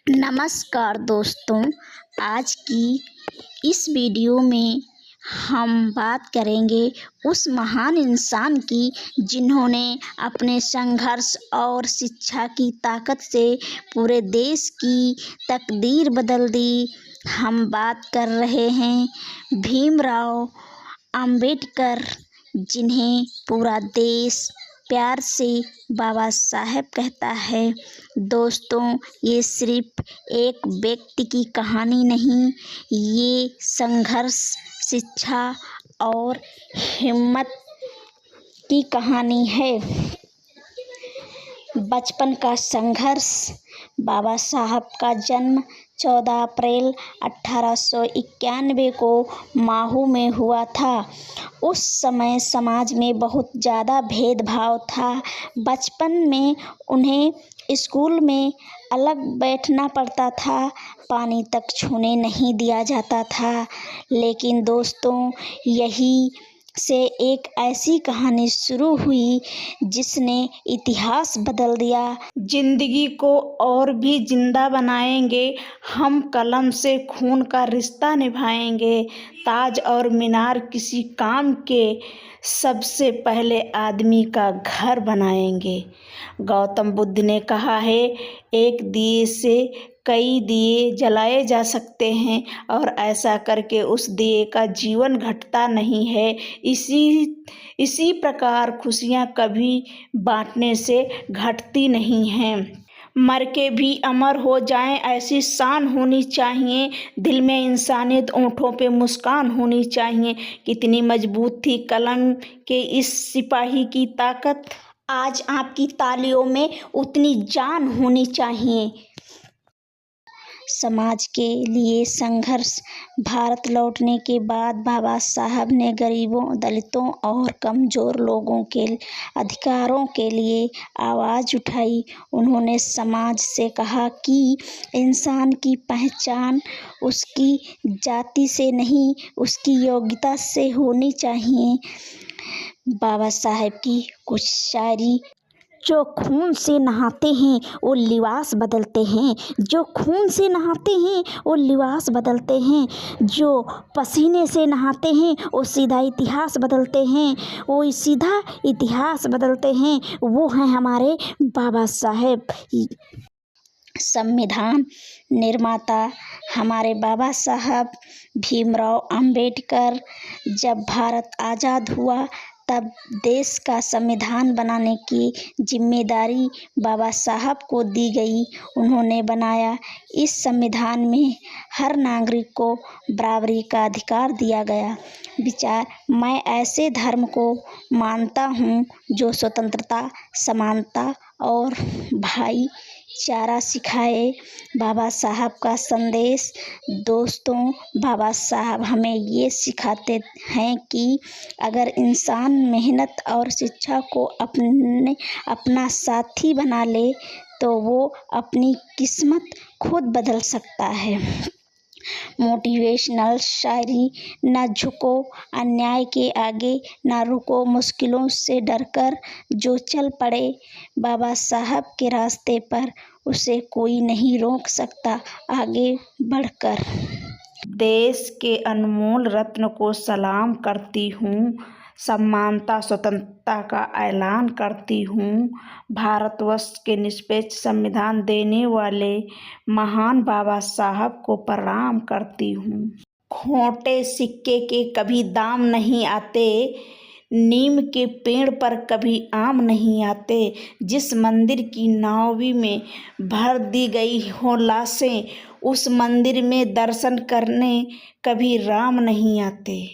नमस्कार दोस्तों, आज की इस वीडियो में हम बात करेंगे उस महान इंसान की जिन्होंने अपने संघर्ष और शिक्षा की ताकत से पूरे देश की तकदीर बदल दी। हम बात कर रहे हैं भीमराव अंबेडकर, जिन्हें पूरा देश प्यार से बाबा साहेब कहता है। दोस्तों, ये सिर्फ एक व्यक्ति की कहानी नहीं, ये संघर्ष, शिक्षा और हिम्मत की कहानी है। बचपन का संघर्ष। बाबा साहब का जन्म 14 अप्रैल 1891 को माहू में हुआ था। उस समय समाज में बहुत ज़्यादा भेदभाव था। बचपन में उन्हें स्कूल में अलग बैठना पड़ता था, पानी तक छूने नहीं दिया जाता था। लेकिन दोस्तों, यही से एक ऐसी कहानी शुरू हुई जिसने इतिहास बदल दिया। जिंदगी को और भी जिंदा बनाएंगे, हम कलम से खून का रिश्ता निभाएंगे। ताज और मीनार किसी काम के, सबसे पहले आदमी का घर बनाएंगे। गौतम बुद्ध ने कहा है, एक दिए से कई दिए जलाए जा सकते हैं और ऐसा करके उस दिए का जीवन घटता नहीं है। इसी प्रकार खुशियाँ कभी बांटने से घटती नहीं हैं। मर के भी अमर हो जाएं, ऐसी शान होनी चाहिए। दिल में इंसानियत, ओंठों पे मुस्कान होनी चाहिए। कितनी मजबूत थी कलम के इस सिपाही की ताकत। आज आपकी तालियों में उतनी जान होनी चाहिए। समाज के लिए संघर्ष। भारत लौटने के बाद बाबा साहब ने गरीबों, दलितों और कमज़ोर लोगों के अधिकारों के लिए आवाज़ उठाई। उन्होंने समाज से कहा कि इंसान की पहचान उसकी जाति से नहीं, उसकी योग्यता से होनी चाहिए। बाबा साहब की कुछ शायरी। जो खून से नहाते हैं वो लिबास बदलते हैं, जो खून से नहाते हैं वो लिबास बदलते हैं, जो पसीने से नहाते हैं वो सीधा इतिहास बदलते हैं, वो सीधा इतिहास बदलते हैं। वो हैं हमारे बाबा साहेब। संविधान निर्माता हमारे बाबा साहब भीमराव अंबेडकर। जब भारत आज़ाद हुआ तब देश का संविधान बनाने की जिम्मेदारी बाबा साहब को दी गई। उन्होंने बनाया। इस संविधान में हर नागरिक को बराबरी का अधिकार दिया गया। विचार। मैं ऐसे धर्म को मानता हूँ जो स्वतंत्रता, समानता और भाईचारा सिखाए। बाबा साहब का संदेश। दोस्तों, बाबा साहब हमें ये सिखाते हैं कि अगर इंसान मेहनत और शिक्षा को अपना साथी बना ले तो वो अपनी किस्मत खुद बदल सकता है। मोटिवेशनल शायरी। न झुको अन्याय के आगे, न रुको मुश्किलों से डरकर। जो चल पड़े बाबा साहब के रास्ते पर, उसे कोई नहीं रोक सकता आगे बढ़कर। देश के अनमोल रत्न को सलाम करती हूँ, समानता स्वतंत्रता का ऐलान करती हूँ। भारतवर्ष के निष्पक्ष संविधान देने वाले महान बाबा साहब को प्रणाम करती हूँ। खोटे सिक्के के कभी दाम नहीं आते, नीम के पेड़ पर कभी आम नहीं आते। जिस मंदिर की नावी में भर दी गई हो लाशें, उस मंदिर में दर्शन करने कभी राम नहीं आते।